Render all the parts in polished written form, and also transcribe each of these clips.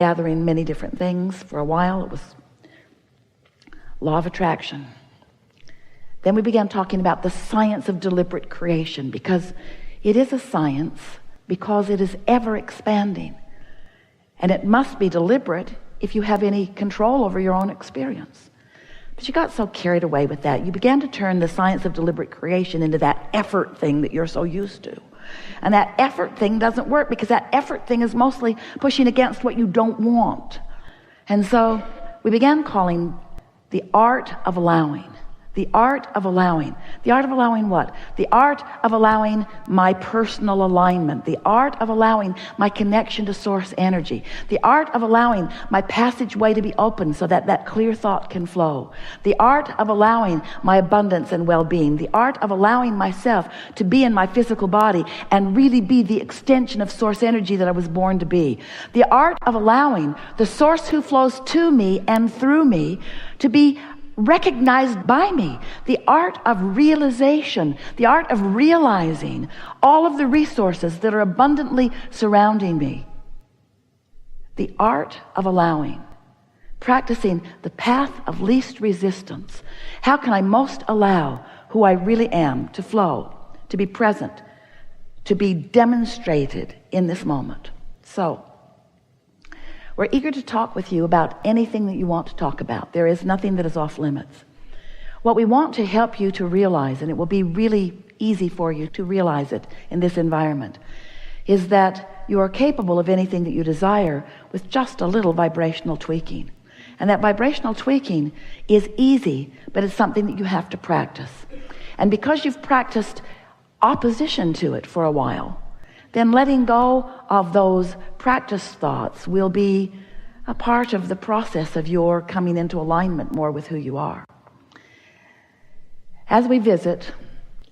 gathering many different things. For a while it was law of attraction. Then we began talking about the science of deliberate creation, because it is a science, because it is ever expanding, and it must be deliberate if you have any control over your own experience. But you got so carried away with that, you began to turn the science of deliberate creation into that effort thing that you're so used to. And that effort thing doesn't work, because that effort thing is mostly pushing against what you don't want. And so we began calling the art of allowing. The art of allowing. The art of allowing what? The art of allowing my personal alignment. The art of allowing my connection to source energy. The art of allowing my passageway to be open so that that clear thought can flow. The art of allowing my abundance and well-being. The art of allowing myself to be in my physical body and really be the extension of source energy that I was born to be. The art of allowing the source who flows to me and through me to be recognized by me. The art of realization, the art of realizing all of the resources that are abundantly surrounding me. The art of allowing, practicing the path of least resistance. How can I most allow who I really am to flow, to be present, to be demonstrated in this moment? So we're eager to talk with you about anything that you want to talk about. There is nothing that is off limits. What we want to help you to realize, and it will be really easy for you to realize it in this environment, is that you are capable of anything that you desire with just a little vibrational tweaking. And that vibrational tweaking is easy, but it's something that you have to practice. And because you've practiced opposition to it for a while, then letting go of those practice thoughts will be a part of the process of your coming into alignment more with who you are. As we visit,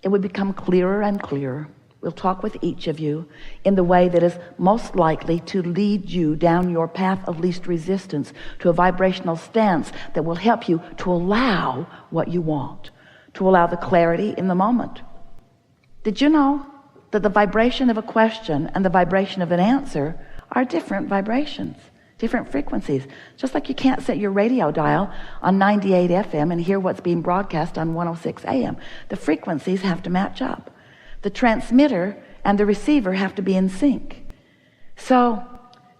it will become clearer and clearer. We'll talk with each of you in the way that is most likely to lead you down your path of least resistance to a vibrational stance that will help you to allow what you want, to allow the clarity in the moment. Did you know that the vibration of a question and the vibration of an answer are different vibrations, different frequencies? Just like you can't set your radio dial on 98 FM and hear what's being broadcast on 106 AM. The frequencies have to match up. The transmitter and the receiver have to be in sync. So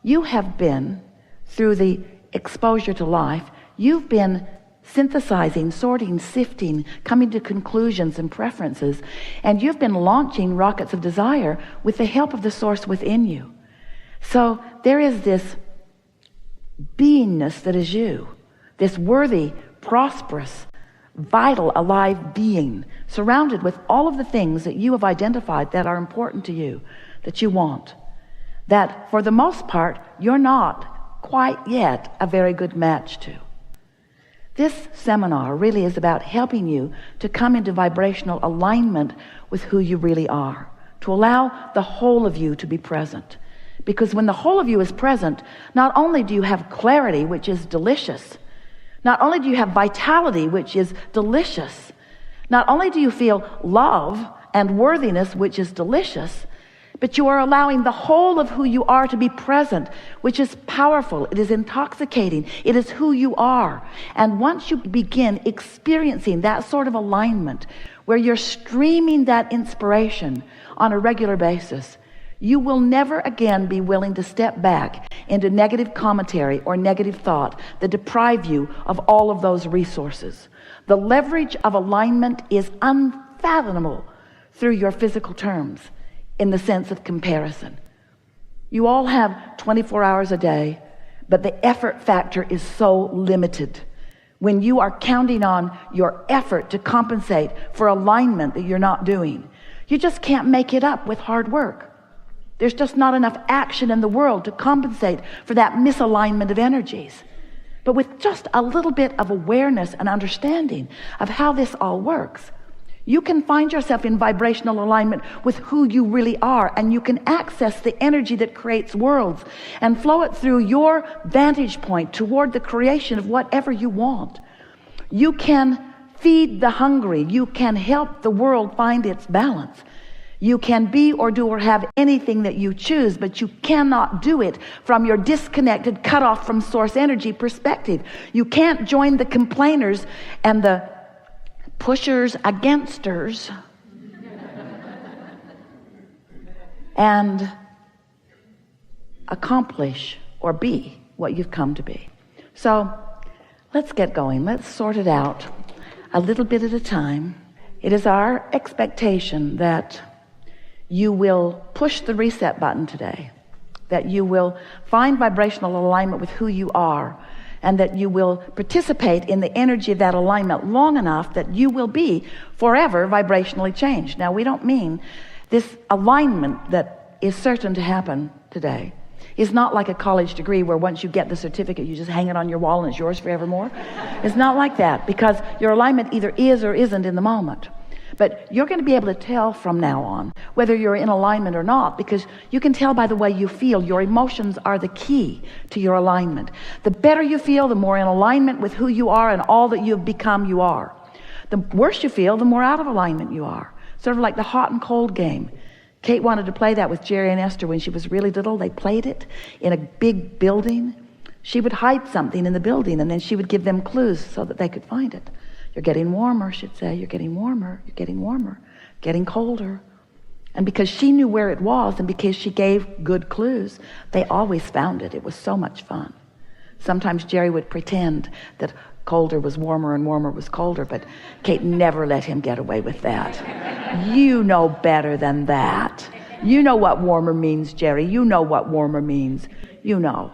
you have been, through the exposure to life, you've been synthesizing, sorting, sifting, coming to conclusions and preferences, and you've been launching rockets of desire with the help of the source within you. So there is this beingness that is you, this worthy, prosperous, vital, alive being, surrounded with all of the things that you have identified that are important to you, that you want, that for the most part you're not quite yet a very good match to. This seminar really is about helping you to come into vibrational alignment with who you really are, to allow the whole of you to be present. Because when the whole of you is present, not only do you have clarity, which is delicious, not only do you have vitality, which is delicious, not only do you feel love and worthiness, which is delicious, but you are allowing the whole of who you are to be present, which is powerful. It is intoxicating. It is who you are. And once you begin experiencing that sort of alignment, where you're streaming that inspiration on a regular basis, you will never again be willing to step back into negative commentary or negative thought that deprive you of all of those resources. The leverage of alignment is unfathomable through your physical terms, in the sense of comparison. You all have 24 hours a day, but the effort factor is so limited. When you are counting on your effort to compensate for alignment that you're not doing, you just can't make it up with hard work. There's just not enough action in the world to compensate for that misalignment of energies. But with just a little bit of awareness and understanding of how this all works, you can find yourself in vibrational alignment with who you really are, and you can access the energy that creates worlds and flow it through your vantage point toward the creation of whatever you want. You can feed the hungry. You can help the world find its balance. You can be or do or have anything that you choose, but you cannot do it from your disconnected, cut off from source energy perspective. You can't join the complainers and the pushers againsters and accomplish or be what you've come to be. So let's get going. Let's sort it out a little bit at a time. It is our expectation that you will push the reset button today, that you will find vibrational alignment with who you are, and that you will participate in the energy of that alignment long enough that you will be forever vibrationally changed. Now, we don't mean this alignment that is certain to happen today is not like a college degree where once you get the certificate, you just hang it on your wall and it's yours forevermore. It's not like that, because your alignment either is or isn't in the moment. But you're going to be able to tell from now on whether you're in alignment or not, because you can tell by the way you feel. Your emotions are the key to your alignment. The better you feel, the more in alignment with who you are and all that you've become you are. The worse you feel, the more out of alignment you are. Sort of like the hot and cold game. Kate wanted to play that with Jerry and Esther when she was really little. They played it in a big building. She would hide something in the building, and then she would give them clues so that they could find it. You're getting warmer, she'd say. You're getting warmer. You're getting warmer. Getting colder. And because she knew where it was, and because she gave good clues, they always found it. It was so much fun. Sometimes Jerry would pretend that colder was warmer and warmer was colder, but Kate never let him get away with that. You know better than that. You know what warmer means, Jerry. You know what warmer means. You know.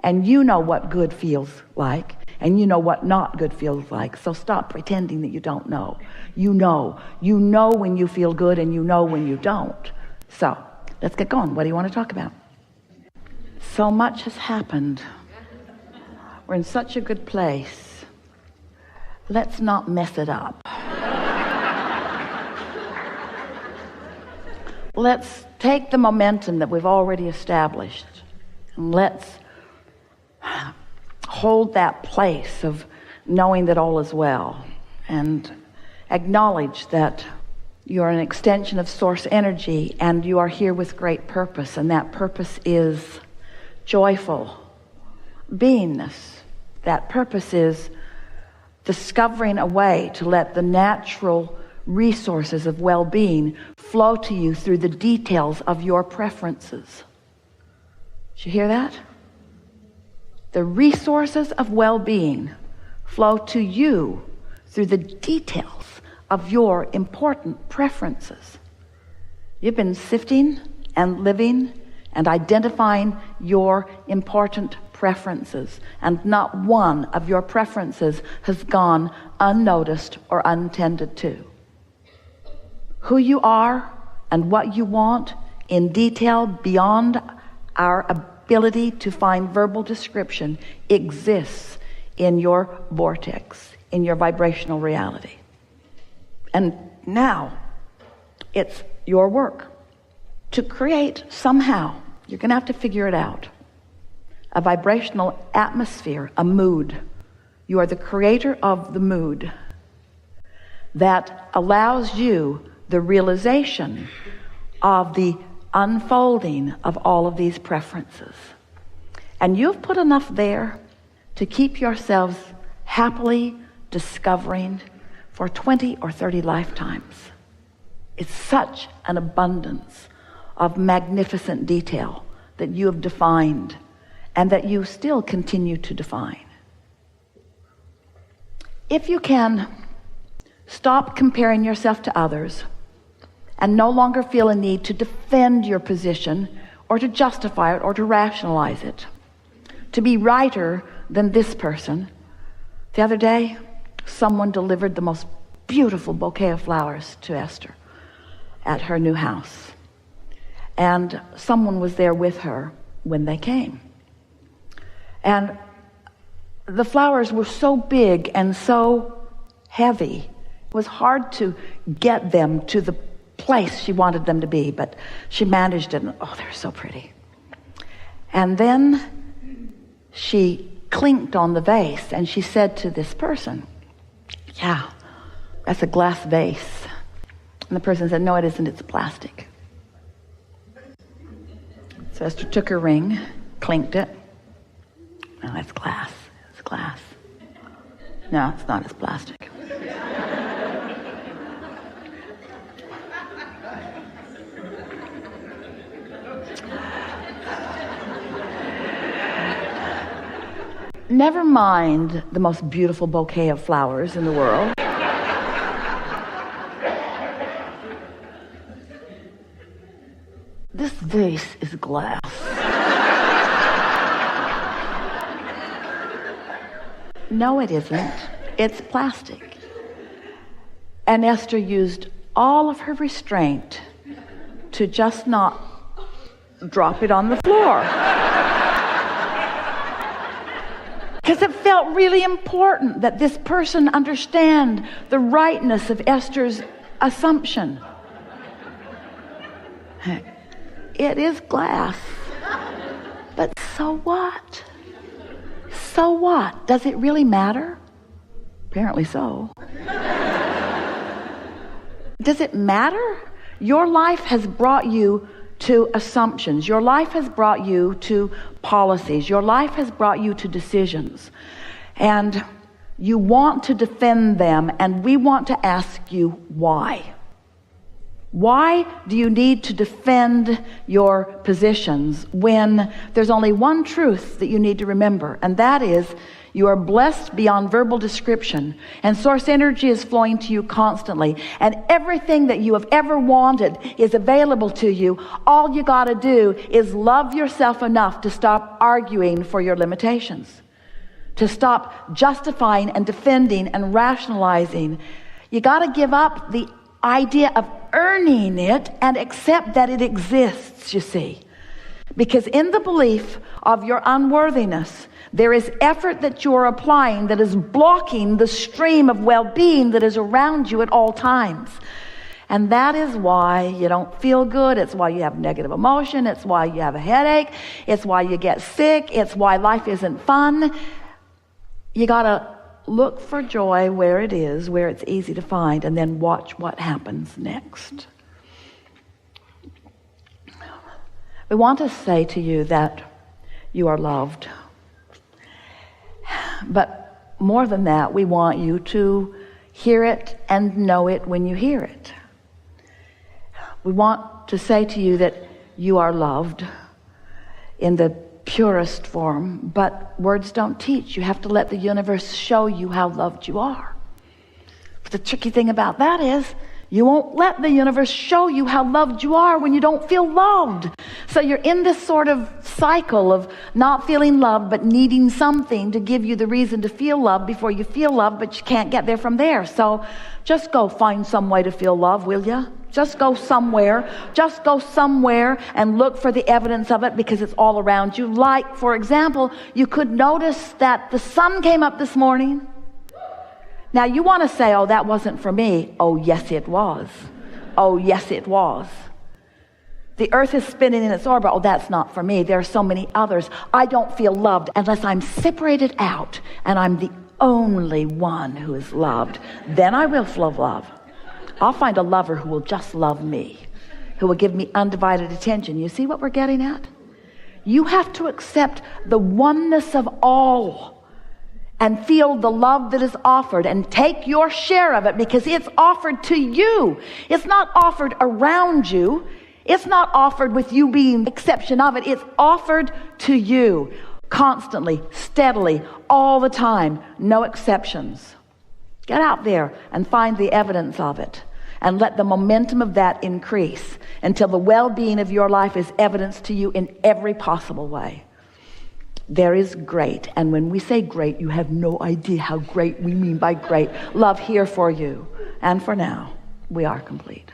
And you know what good feels like. And you know what not good feels like. So stop pretending that you don't know. You know. You know when you feel good, and you know when you don't. So let's get going. What do you want to talk about? So much has happened. We're in such a good place. Let's not mess it up. Let's take the momentum that we've already established, and let's hold that place of knowing that all is well, and acknowledge that you're an extension of source energy, and you are here with great purpose, and that purpose is joyful beingness. That purpose is discovering a way to let the natural resources of well-being flow to you through the details of your preferences. Did you hear that? The resources of well-being flow to you through the details of your important preferences. You've been sifting and living and identifying your important preferences, and not one of your preferences has gone unnoticed or untended to. Who you are and what you want in detail beyond our ability to find verbal description exists in your vortex, in your vibrational reality. And now it's your work to create somehow, you're going to have to figure it out, a vibrational atmosphere, a mood. You are the creator of the mood that allows you the realization of the unfolding of all of these preferences. And you've put enough there to keep yourselves happily discovering for 20 or 30 lifetimes. It's such an abundance of magnificent detail that you have defined and that you still continue to define. If you can stop comparing yourself to others and no longer feel a need to defend your position or to justify it or to rationalize it, to be righter than this person. The other day, someone delivered the most beautiful bouquet of flowers to Esther at her new house. And someone was there with her when they came. And the flowers were so big and so heavy, it was hard to get them to the place she wanted them to be, but she managed it, and oh, they're so pretty. And then she clinked on the vase, and she said to this person, yeah, that's a glass vase. And the person said, no, it isn't, it's plastic. So Esther took her ring, clinked it. No, it's glass. It's glass. No, it's not, it's plastic. Never mind the most beautiful bouquet of flowers in the world. This vase is glass. No, it isn't. It's plastic. And Esther used all of her restraint to just not drop it on the floor. Because it felt really important that this person understand the rightness of Esther's assumption. It is glass. But so what? So what? Does it really matter? Apparently so. Does it matter? Your life has brought you to assumptions. Your life has brought you to policies. Your life has brought you to decisions. And you want to defend them, and we want to ask you why. Why do you need to defend your positions when there's only one truth that you need to remember, and that is you are blessed beyond verbal description, and source energy is flowing to you constantly, and everything that you have ever wanted is available to you. All you got to do is love yourself enough to stop arguing for your limitations, to stop justifying and defending and rationalizing. You got to give up the idea of earning it and accept that it exists, you see. Because in the belief of your unworthiness, there is effort that you're applying that is blocking the stream of well-being that is around you at all times. And that is why you don't feel good. It's why you have negative emotion. It's why you have a headache. It's why you get sick. It's why life isn't fun. You got to look for joy where it is, where it's easy to find, and then watch what happens next. We want to say to you that you are loved. But more than that, we want you to hear it and know it when you hear it. We want to say to you that you are loved in the purest form, but words don't teach. You have to let the universe show you how loved you are. But the tricky thing about that is you won't let the universe show you how loved you are when you don't feel loved. So you're in this sort of cycle of not feeling loved, but needing something to give you the reason to feel loved before you feel loved, but you can't get there from there. So just go find some way to feel love, will you? Just go somewhere. Just go somewhere and look for the evidence of it, because it's all around you. Like, for example, you could notice that the sun came up this morning. Now, you want to say, oh, that wasn't for me. Oh, yes, it was. Oh, yes, it was. The earth is spinning in its orbit. Oh, that's not for me. There are so many others. I don't feel loved unless I'm separated out and I'm the only one who is loved. Then I will feel love. I'll find a lover who will just love me, who will give me undivided attention. You see what we're getting at? You have to accept the oneness of all and feel the love that is offered and take your share of it, because it's offered to you. It's not offered around you. It's not offered with you being the exception of it. It's offered to you constantly, steadily, all the time, no exceptions. Get out there and find the evidence of it, and let the momentum of that increase until the well-being of your life is evidenced to you in every possible way. There is great, and when we say great, you have no idea how great we mean by great love here for you. And for now, we are complete.